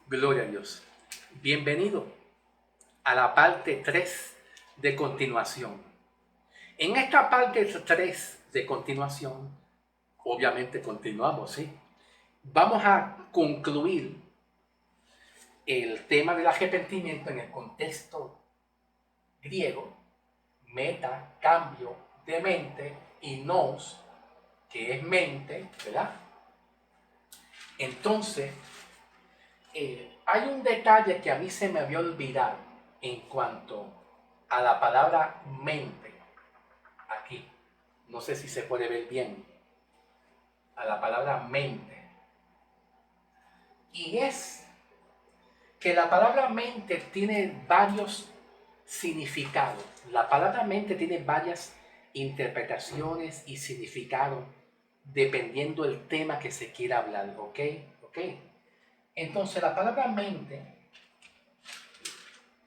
Gloria a Dios. Bienvenido a la parte 3 de continuación. En esta parte 3 de continuación, obviamente continuamos, ¿sí? Vamos a concluir el tema del arrepentimiento en el contexto griego, meta, cambio de mente, y nous, que es mente, ¿verdad? Entonces, hay un detalle que a mí se me había olvidado en cuanto a la palabra mente. Aquí, no sé si se puede ver bien, a la palabra mente. Y es que la palabra mente tiene varios significados. La palabra mente tiene varias interpretaciones y significados dependiendo del tema que se quiera hablar, ¿ok? Entonces la palabra mente,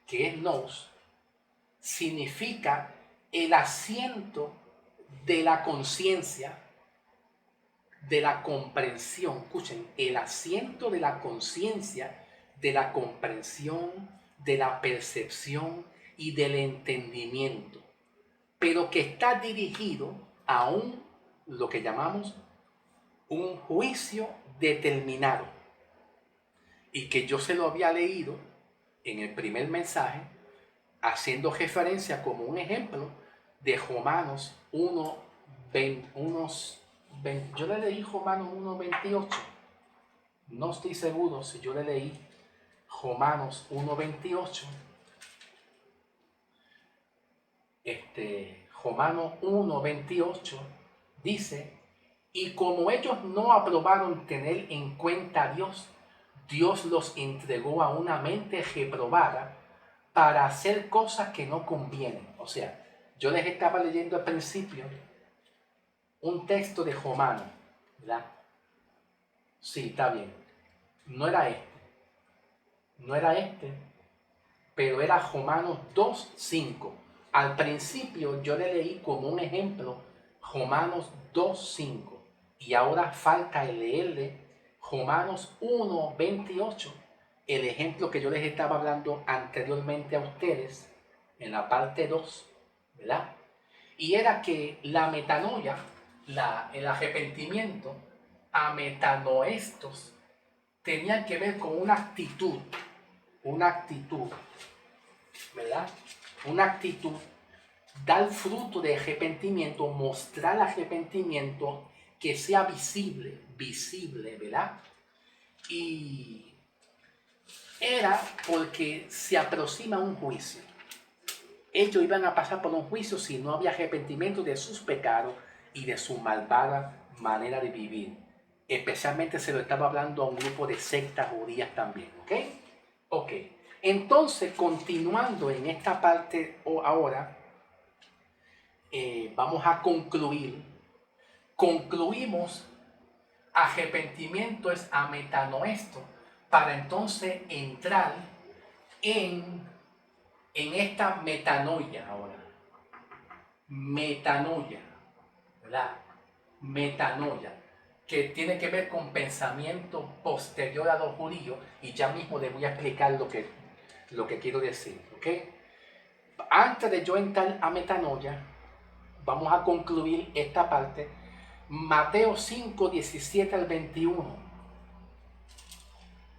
que es nous, significa el asiento de la conciencia, de la comprensión. Escuchen, el asiento de la conciencia, de la comprensión, de la percepción y del entendimiento, pero que está dirigido a lo que llamamos un juicio determinado, y que yo se lo había leído en el primer mensaje, haciendo referencia como un ejemplo de Romanos 1, 20, yo le leí Romanos 1:28. No estoy seguro si yo le leí Romanos 1:28. Romanos 1:28 dice: y como ellos no aprobaron tener en cuenta a Dios, Dios los entregó a una mente reprobada para hacer cosas que no convienen. O sea, yo les estaba leyendo al principio un texto de Romanos, ¿verdad? Sí, está bien. No era este, pero era Romanos 2:5. Al principio yo le leí como un ejemplo Romanos 2:5, y ahora falta el leerle Romanos 1:28, el ejemplo que yo les estaba hablando anteriormente a ustedes en la parte 2, ¿verdad? Y era que la metanoia, el arrepentimiento, a metanoestos, tenía que ver con una actitud, ¿verdad? Una actitud, dar fruto de arrepentimiento, mostrar arrepentimiento que sea visible, ¿verdad? Y era porque se aproxima un juicio. Ellos iban a pasar por un juicio si no había arrepentimiento de sus pecados y de su malvada manera de vivir. Especialmente se lo estaba hablando a un grupo de sectas judías también, ¿ok? Entonces, continuando en esta parte ahora, vamos a concluir. Concluimos, arrepentimiento es ametanoesto, para entonces entrar en esta metanoia ahora. Metanoia, ¿verdad? Metanoia, que tiene que ver con pensamiento posterior a los judíos, y ya mismo les voy a explicar lo que quiero decir, ¿ok? Antes de yo entrar a metanoia, vamos a concluir esta parte. Mateo 5:17 al 21.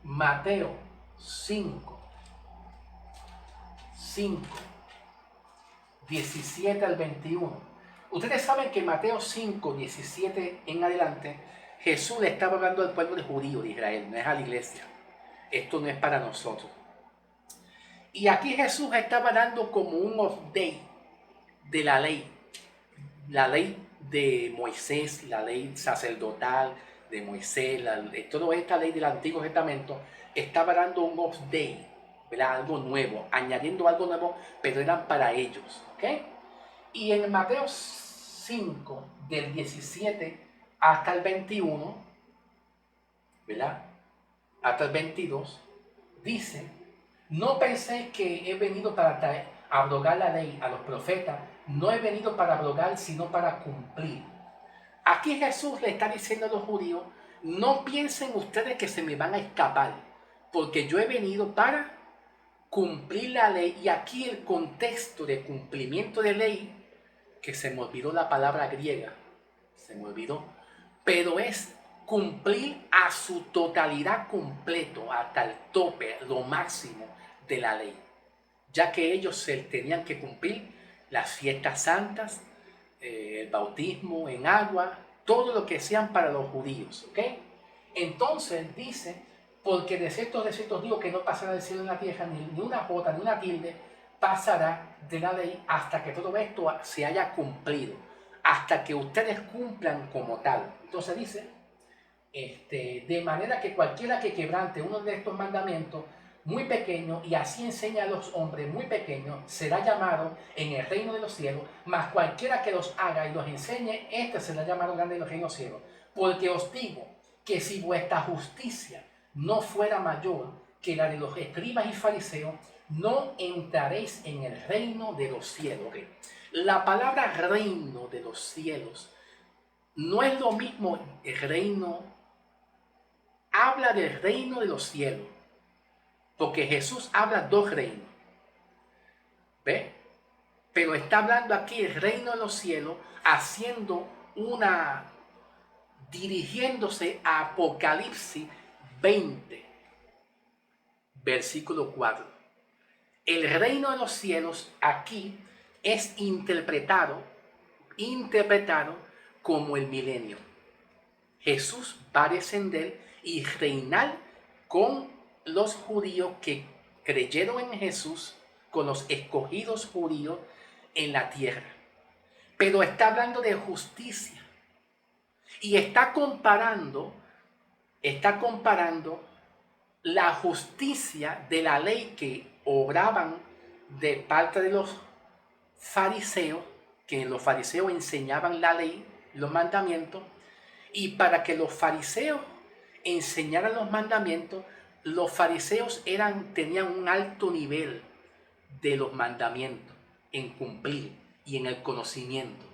Mateo 5:17 al 21. Ustedes saben que Mateo 5:17 en adelante, Jesús le estaba hablando al pueblo de judío de Israel, no es a la iglesia. Esto no es para nosotros. Y aquí Jesús estaba dando como un update de la ley de Moisés, la ley sacerdotal de Moisés, toda esta ley del Antiguo Testamento. Estaba dando un update, ¿verdad? Algo nuevo, añadiendo algo nuevo, pero eran para ellos, ¿ok? Y en Mateo 5, del 17 hasta el 21, ¿verdad? Hasta el 22, dice: no penséis que he venido para abrogar la ley a los profetas. No he venido para abrogar, sino para cumplir. Aquí Jesús le está diciendo a los judíos: no piensen ustedes que se me van a escapar, porque yo he venido para cumplir la ley. Y aquí el contexto de cumplimiento de ley, que se me olvidó la palabra griega, se me olvidó, pero es cumplir a su totalidad completo, hasta el tope, lo máximo de la ley, ya que ellos se tenían que cumplir las fiestas santas, el bautismo en agua, todo lo que sean para los judíos, ¿ok? Entonces dice, porque de cierto digo que no pasará del cielo en la tierra ni una jota ni una tilde pasará de la ley hasta que todo esto se haya cumplido, hasta que ustedes cumplan como tal. Entonces dice, de manera que cualquiera que quebrante uno de estos mandamientos muy pequeño y así enseña a los hombres muy pequeños, será llamado en el reino de los cielos, mas cualquiera que los haga y los enseñe, este será llamado grande en el reino de los cielos. Porque os digo que si vuestra justicia no fuera mayor que la de los escribas y fariseos, no entraréis en el reino de los cielos. ¿Okay? La palabra reino de los cielos no es lo mismo el reino, habla del reino de los cielos, porque Jesús habla dos reinos, ¿ve? Pero está hablando aquí el reino de los cielos, haciendo dirigiéndose a Apocalipsis 20, versículo 4. El reino de los cielos aquí es interpretado como el milenio. Jesús va a descender y reinar con los judíos que creyeron en Jesús, con los escogidos judíos en la tierra. Pero está hablando de justicia y está comparando la justicia de la ley que obraban de parte de los fariseos, que los fariseos enseñaban la ley, los mandamientos, y para que los fariseos enseñaran los mandamientos, los fariseos tenían un alto nivel de los mandamientos en cumplir y en el conocimiento.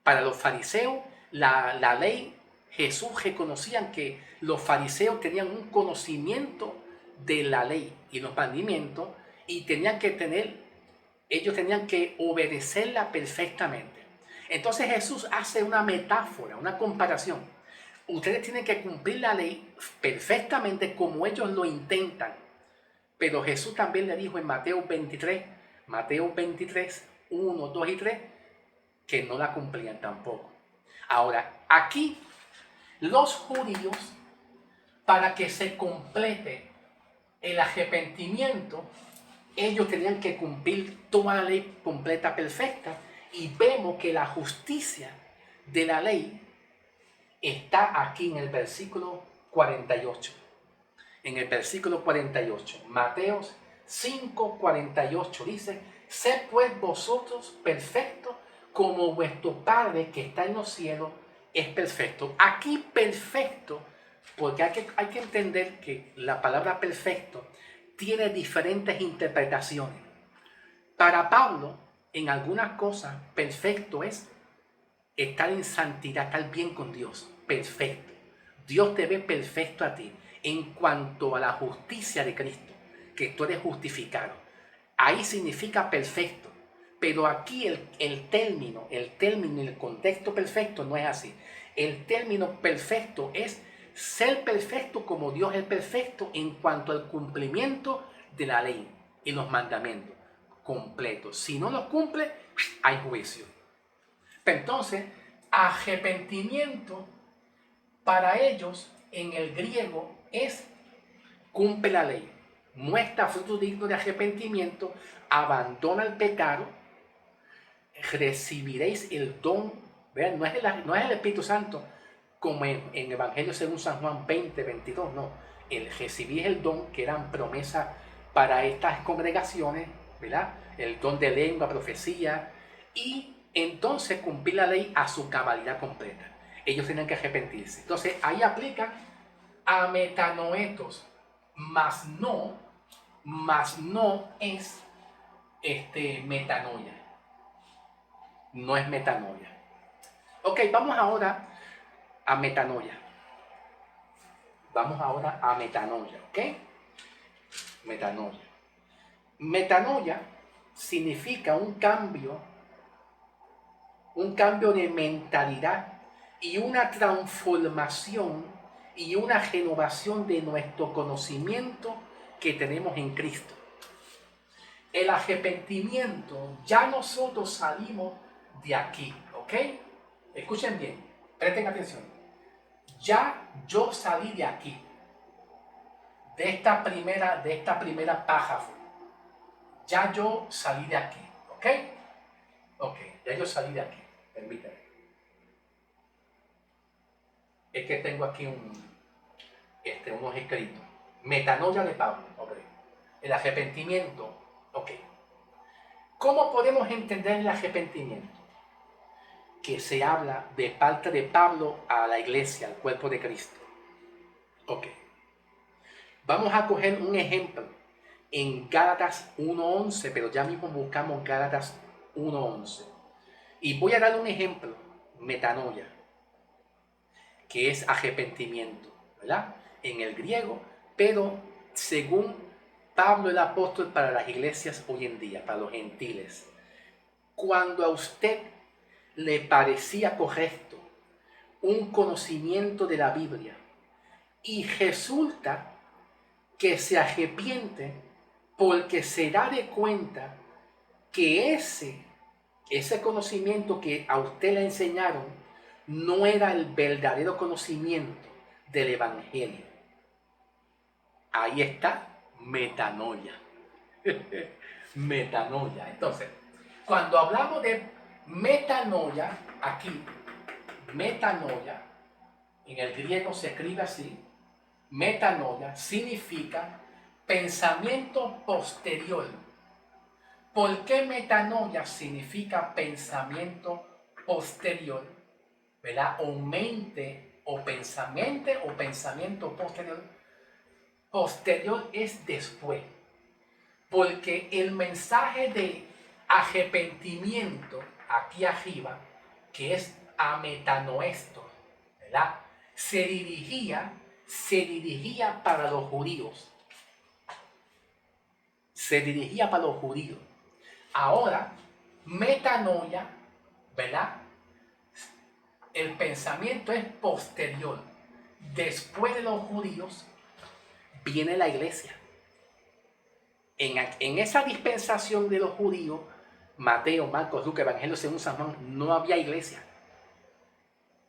Para los fariseos, la ley, Jesús reconocían que los fariseos tenían un conocimiento de la ley y los mandamientos y ellos tenían que obedecerla perfectamente. Entonces Jesús hace una metáfora, una comparación. Ustedes tienen que cumplir la ley perfectamente como ellos lo intentan. Pero Jesús también le dijo en Mateo 23, 1, 2 y 3, que no la cumplían tampoco. Ahora, aquí los judíos, para que se complete el arrepentimiento, ellos tenían que cumplir toda la ley completa, perfecta, y vemos que la justicia de la ley está aquí en el versículo 48. En el versículo 48, Mateo 5, 48 dice, sed pues vosotros perfectos como vuestro Padre que está en los cielos es perfecto. Aquí perfecto, porque hay que entender que la palabra perfecto tiene diferentes interpretaciones. Para Pablo, en algunas cosas, perfecto es estar en santidad, estar bien con Dios. Perfecto. Dios te ve perfecto a ti en cuanto a la justicia de Cristo, que tú eres justificado. Ahí significa perfecto. Pero aquí el término y el contexto perfecto no es así. El término perfecto es ser perfecto como Dios es perfecto en cuanto al cumplimiento de la ley y los mandamientos completos. Si no los cumple, hay juicio. Pero entonces, arrepentimiento para ellos en el griego es cumple la ley, muestra fruto digno de arrepentimiento, abandona el pecado, recibiréis el don. Vean, no es el Espíritu Santo como en Evangelio según San Juan 20, 22, no. El recibir el don que eran promesas para estas congregaciones, ¿verdad? El don de lengua, profecía, y entonces cumplir la ley a su cabalidad completa. Ellos tienen que arrepentirse. Entonces ahí aplica a metanoetos, mas no es metanoia. No es metanoia. Ok, vamos ahora a metanoia. ¿Ok? Metanoia. Metanoia significa un cambio de mentalidad y una transformación y una renovación de nuestro conocimiento que tenemos en Cristo. El arrepentimiento, ya nosotros salimos de aquí, ¿ok? Escuchen bien, presten atención. Ya yo salí de aquí, de esta primera pájaro. Ya yo salí de aquí, ¿ok? Ok, ya yo salí de aquí, permítanme. Es que tengo aquí unos escritos. Metanoia de Pablo, ok. El arrepentimiento, ok. ¿Cómo podemos entender el arrepentimiento? Que se habla de parte de Pablo a la iglesia, al cuerpo de Cristo. Ok. Vamos a coger un ejemplo en Gálatas 1:11, pero ya mismo buscamos Gálatas 1:11. Y voy a dar un ejemplo, metanoia, que es arrepentimiento, ¿verdad? En el griego, pero según Pablo el apóstol para las iglesias hoy en día, para los gentiles. Cuando a usted le parecía correcto un conocimiento de la Biblia y resulta que se arrepiente porque se da de cuenta que ese conocimiento que a usted le enseñaron no era el verdadero conocimiento del Evangelio. Ahí está metanoia. Metanoia. Entonces, cuando hablamos de metanoia, aquí, metanoia, en el griego se escribe así, metanoia significa pensamiento posterior. ¿Por qué metanoia significa pensamiento posterior? ¿Verdad? O mente, o pensamiento posterior. Posterior es después. Porque el mensaje de arrepentimiento aquí arriba, que es ametanoesto, ¿verdad? Se dirigía para los judíos. Se dirigía para los judíos. Ahora, metanoia, ¿verdad? El pensamiento es posterior. Después de los judíos, viene la iglesia. En esa dispensación de los judíos, Mateo, Marcos, Lucas, Evangelio según San Juan, no había iglesia.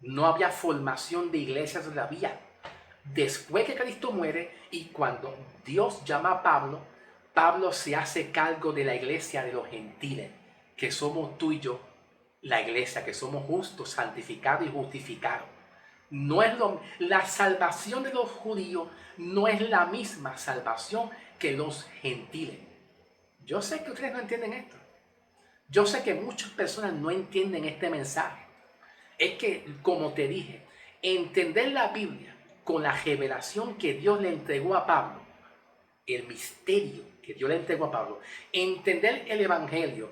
No había formación de iglesias todavía. Después que Cristo muere y cuando Dios llama a Pablo, Pablo se hace cargo de la iglesia de los gentiles, que somos tú y yo, la iglesia, que somos justos, santificados y justificados. La salvación de los judíos no es la misma salvación que los gentiles. Yo sé que ustedes no entienden esto. Yo sé que muchas personas no entienden este mensaje. Es que, como te dije, entender la Biblia con la revelación que Dios le entregó a Pablo, el misterio que Dios le entregó a Pablo, entender el Evangelio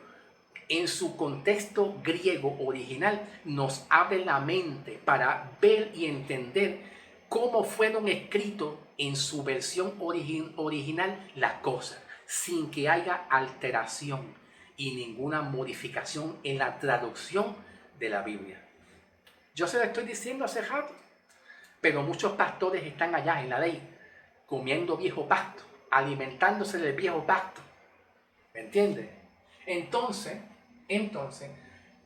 en su contexto griego original nos abre la mente para ver y entender cómo fueron escritos en su versión original las cosas, sin que haya alteración y ninguna modificación en la traducción de la Biblia. Yo se lo estoy diciendo hace rato, pero muchos pastores están allá en la ley, comiendo viejo pasto, alimentándose del viejo pasto. ¿Me entiendes? Entonces,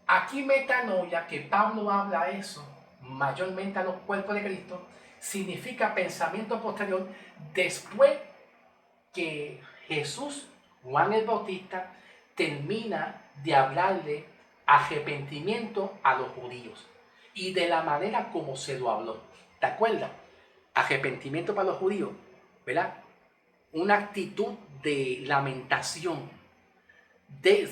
aquí metanoia, que Pablo habla eso, mayormente a los cuerpos de Cristo, significa pensamiento posterior después que Jesús, Juan el Bautista, termina de hablarle arrepentimiento a los judíos y de la manera como se lo habló. ¿Te acuerdas? Arrepentimiento para los judíos, ¿verdad? Una actitud de lamentación, de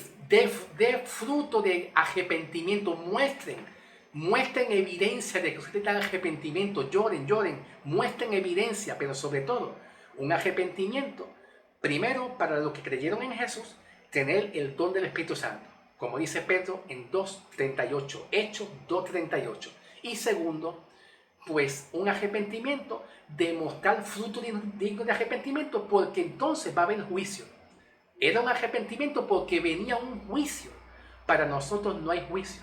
fruto de arrepentimiento. Muestren evidencia de que ustedes están en arrepentimiento. Lloren, muestren evidencia, pero sobre todo un arrepentimiento. Primero, para los que creyeron en Jesús, tener el don del Espíritu Santo, como dice Pedro en 2:38, Hechos 2:38. Y segundo, pues un arrepentimiento, demostrar fruto digno de arrepentimiento, porque entonces va a haber juicio. Era un arrepentimiento porque venía un juicio. Para nosotros no hay juicio,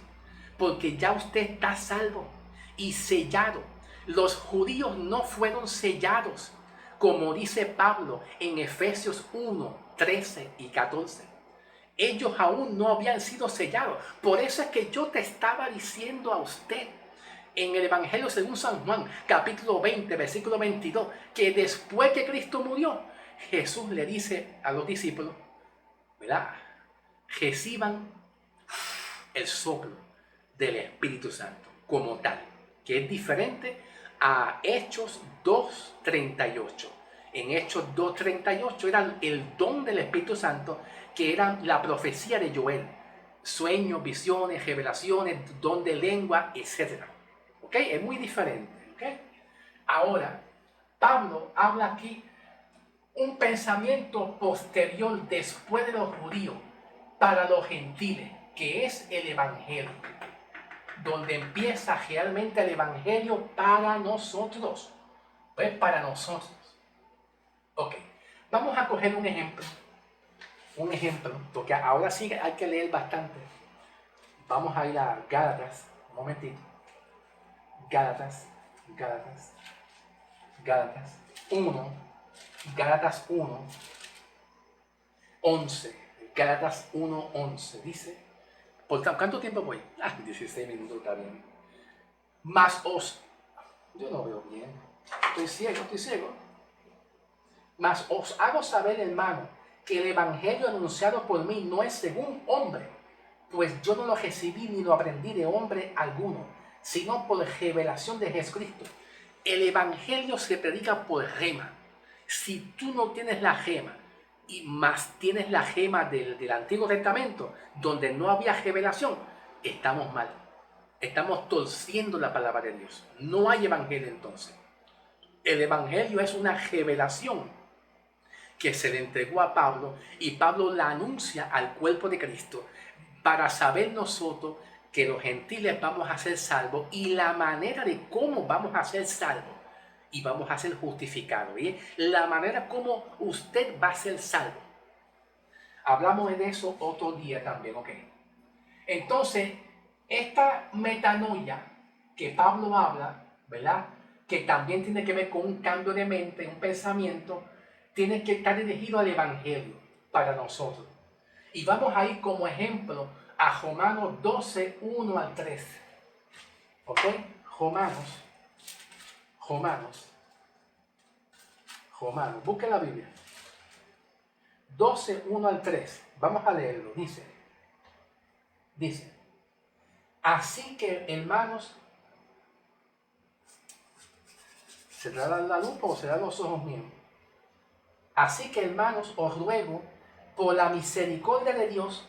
porque ya usted está salvo y sellado. Los judíos no fueron sellados, como dice Pablo en Efesios 1, 13 y 14. Ellos aún no habían sido sellados. Por eso es que yo te estaba diciendo a usted en el Evangelio según San Juan, capítulo 20, versículo 22, que después que Cristo murió, Jesús le dice a los discípulos, ¿verdad? Reciban el soplo del Espíritu Santo como tal, que es diferente a Hechos 2:38. En Hechos 2:38 era el don del Espíritu Santo, que era la profecía de Joel, sueños, visiones, revelaciones, don de lengua, etc. ¿Ok? Es muy diferente. ¿Ok? Ahora, Pablo habla aquí un pensamiento posterior después de los judíos para los gentiles, que es el Evangelio, donde empieza realmente el Evangelio para nosotros. ¿Ves? Para nosotros. Ok, vamos a coger un ejemplo, porque ahora sí hay que leer bastante. Vamos a ir a Gálatas, un momentito. Gálatas 1, Gálatas 1, 11. Gálatas 1, 11 dice, ¿por cuánto tiempo voy? 16 minutos, está bien. Yo no veo bien, estoy ciego. Mas os hago saber, hermano, que el evangelio anunciado por mí no es según hombre, pues yo no lo recibí ni lo aprendí de hombre alguno, sino por revelación de Jesucristo. El evangelio se predica por rema. Si tú no tienes la gema y más tienes la gema del Antiguo Testamento, donde no había revelación, estamos mal. Estamos torciendo la palabra de Dios. No hay evangelio entonces. El evangelio es una revelación que se le entregó a Pablo y Pablo la anuncia al cuerpo de Cristo para saber nosotros que los gentiles vamos a ser salvos y la manera de cómo vamos a ser salvos y vamos a ser justificados. ¿Bien? La manera como usted va a ser salvo. Hablamos de eso otro día también, ¿ok? Entonces, esta metanoia que Pablo habla, ¿verdad? Que también tiene que ver con un cambio de mente, un pensamiento, tiene que estar dirigido al Evangelio para nosotros. Y vamos a ir como ejemplo a Romanos 12, 1 al 3. ¿Ok? Romanos, busque la Biblia. 12, 1 al 3. Vamos a leerlo. Dice, así que hermanos, ¿se te da la luz o se dan los ojos míos? Así que hermanos, os ruego por la misericordia de Dios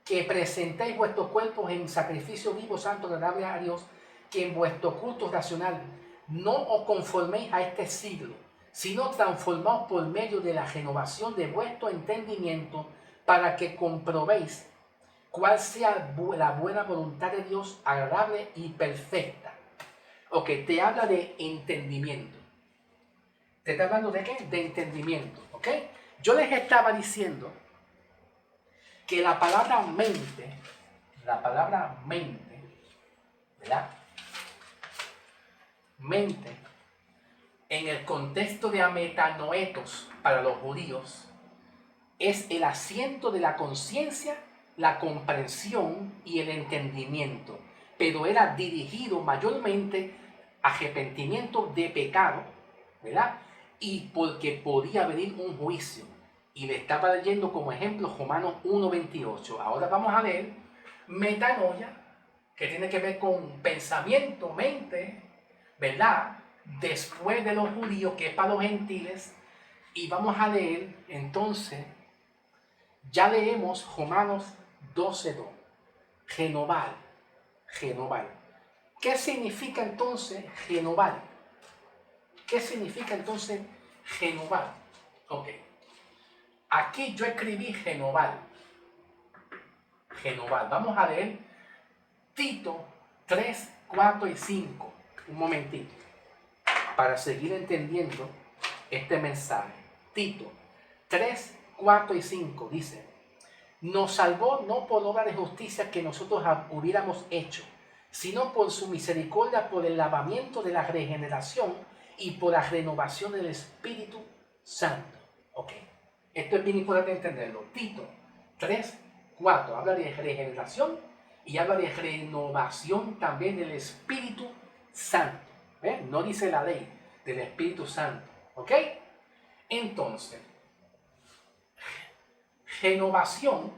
que presentéis vuestros cuerpos en sacrificio vivo, santo, agradable a Dios, que en vuestro culto racional no os conforméis a este siglo, sino transformaos por medio de la renovación de vuestro entendimiento, para que comprobéis cuál sea la buena voluntad de Dios, agradable y perfecta. Ok, te habla de entendimiento. ¿Te está hablando de qué? De entendimiento, ¿ok? Yo les estaba diciendo que la palabra mente, ¿verdad? Mente, en el contexto de ametanoetos para los judíos, es el asiento de la conciencia, la comprensión y el entendimiento, pero era dirigido mayormente a arrepentimiento de pecado, ¿verdad? Y porque podía venir un juicio. Y le estaba leyendo como ejemplo Romanos 1:28. Ahora vamos a leer metanoia, que tiene que ver con pensamiento, mente, ¿verdad? Después de los judíos, que es para los gentiles. Y vamos a leer entonces, ya leemos Romanos 12:2. Renovar. ¿Qué significa entonces renovar? ¿Qué significa entonces renovar? Ok. Aquí yo escribí renovar. Vamos a leer Tito 3, 4 y 5. Un momentito. para seguir entendiendo este mensaje. Tito 3, 4 y 5 dice: nos salvó no por obra de justicia que nosotros hubiéramos hecho, sino por su misericordia, por el lavamiento de la regeneración y por la renovación del Espíritu Santo. Ok, esto es bien importante entenderlo. Tito 3, 4 habla de regeneración y habla de renovación también del Espíritu Santo. No dice la ley, del Espíritu Santo. Ok, entonces, renovación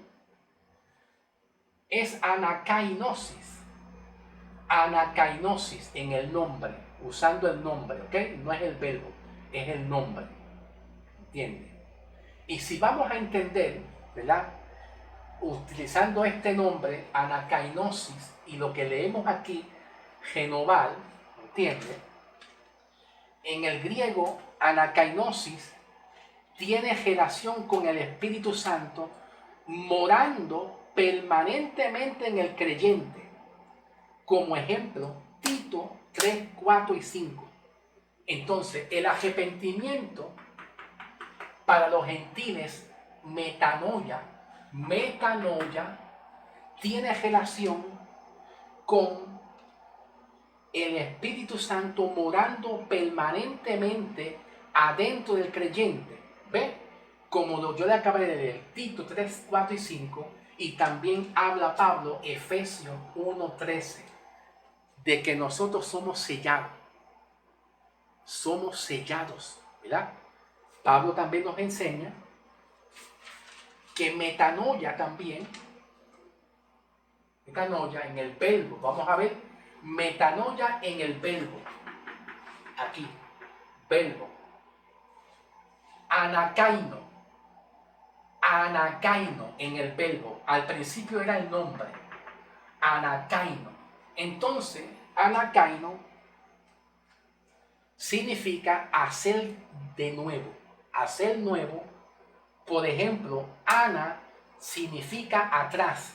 es anakainosis. Anakainosis en el nombre, usando el nombre, ¿ok? No es el verbo, es el nombre. ¿Entiendes? Y si vamos a entender, ¿verdad? Utilizando este nombre, anakainosis, y lo que leemos aquí, renovar, ¿entiendes? En el griego, anakainosis tiene relación con el Espíritu Santo morando permanentemente en el creyente. Como ejemplo, Tito 3, 4 y 5. Entonces, el arrepentimiento para los gentiles, metanoia, tiene relación con el Espíritu Santo morando permanentemente adentro del creyente. ¿Ve? Como yo le acabé de leer, Tito 3, 4 y 5, y también habla Pablo, Efesios 1, 13, de que nosotros somos sellados, ¿verdad? Pablo también nos enseña que metanoia también, metanoia en el verbo, vamos a ver, metanoia en el verbo, aquí, verbo, anakaino en el verbo, al principio era el nombre, anakaino. Entonces, anakaino significa hacer de nuevo, hacer nuevo. Por ejemplo, ana significa atrás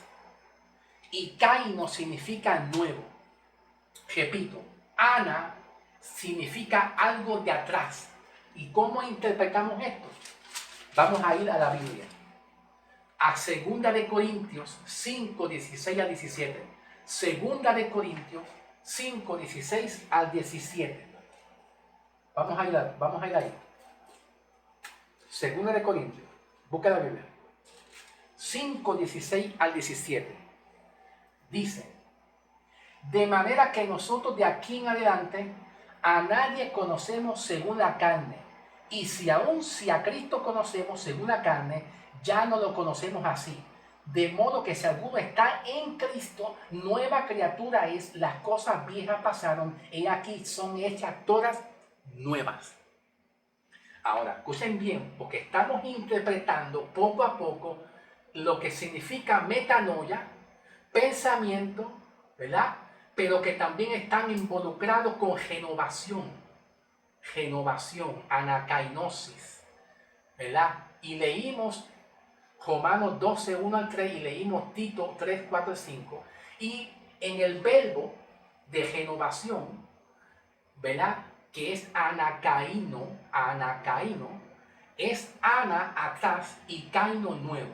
y kaino significa nuevo. Repito, ana significa algo de atrás. ¿Y cómo interpretamos esto? Vamos a ir a la Biblia, a 2 de Corintios 5, 16 al 17. 2 de Corintios 5, 16 al 17. Vamos a ir ahí. 2 de Corintios. Busca la Biblia. 5, 16 al 17. Dice: de manera que nosotros de aquí en adelante a nadie conocemos según la carne. Y si a Cristo conocemos según la carne, ya no lo conocemos así. De modo que si alguno está en Cristo, nueva criatura es, las cosas viejas pasaron, y aquí son hechas todas nuevas. Ahora, escuchen bien, porque estamos interpretando poco a poco lo que significa metanoia, pensamiento, ¿verdad? Pero que también están involucrados con renovación, anakainosis, ¿verdad? Y leímos Romanos 12, 1 al 3 y leímos Tito 3, 4 y 5. Y en el verbo de renovación, ¿verdad? Que es anakaino, es ana atrás y kaino nuevo.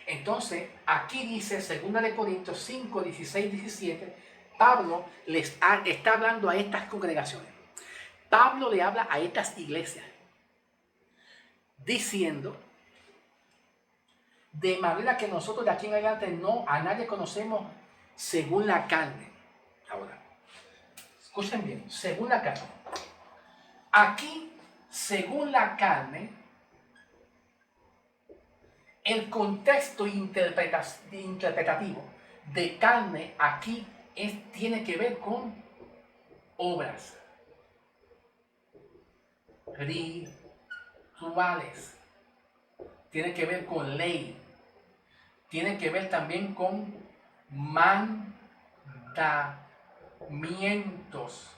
Entonces, aquí dice 2 de Corintios 5, 16, 17, Pablo está hablando a estas congregaciones. Pablo le habla a estas iglesias, diciendo, de manera que nosotros de aquí en adelante no a nadie conocemos según la carne. Ahora, escuchen bien, según la carne. Aquí, según la carne, el contexto interpretativo de carne aquí tiene que ver con obras, rituales, tiene que ver con ley, tiene que ver también con mandamientos.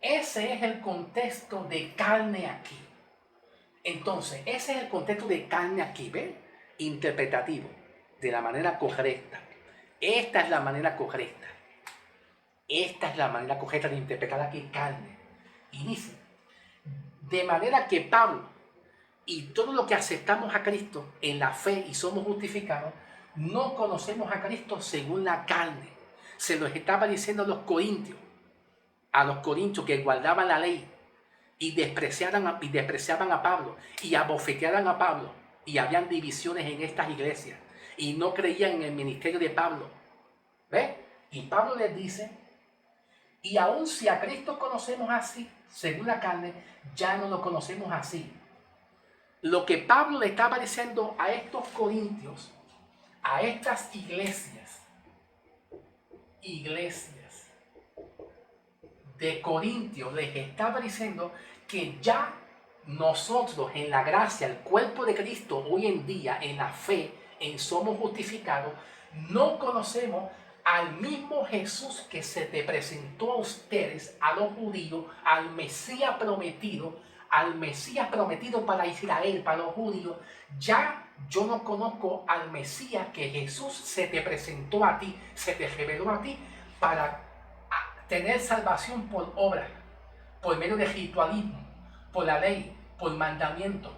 Ese es el contexto de carne aquí. Entonces, ese es el contexto de carne aquí, ¿ven? Interpretativo, de la manera correcta. Esta es la manera correcta. Esta es la manera correcta de interpretar aquí carne. Y dice, de manera que Pablo y todo lo que aceptamos a Cristo en la fe y somos justificados, no conocemos a Cristo según la carne. Se los estaba diciendo a los corintios que guardaban la ley y despreciaban a Pablo y abofeteaban a Pablo, y habían divisiones en estas iglesias y no creían en el ministerio de Pablo. ¿Ve? Y Pablo les dice, y aun si a Cristo conocemos así, según la carne, ya no lo conocemos así. Lo que Pablo le estaba diciendo a estos corintios, a estas iglesias de Corintios, les estaba diciendo que ya nosotros en la gracia, el cuerpo de Cristo, hoy en día, en la fe, en somos justificados, no conocemos al mismo Jesús que se te presentó a ustedes, a los judíos, al Mesías prometido para Israel, para los judíos. Ya yo no conozco al Mesías que Jesús se te presentó a ti, se te reveló a ti para tener salvación por obra, por medio de ritualismo, por la ley, por mandamiento.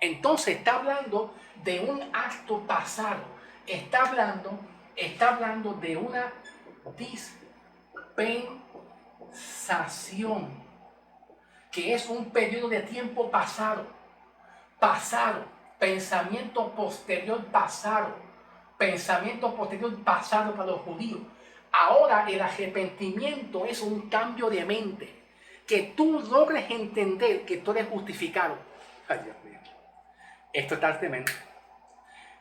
Entonces está hablando de un acto pasado, está hablando de una dispensación, que es un periodo de tiempo pasado, pensamiento posterior pasado para los judíos. Ahora el arrepentimiento es un cambio de mente, que tú logres entender que tú eres justificado. Ay, Dios mío. Esto está tremendo.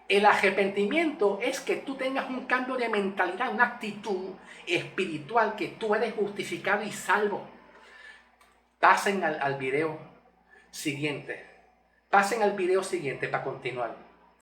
El arrepentimiento es que tú tengas un cambio de mentalidad, una actitud espiritual, que tú eres justificado y salvo. Pasen al video siguiente. Pasen al video siguiente para continuar.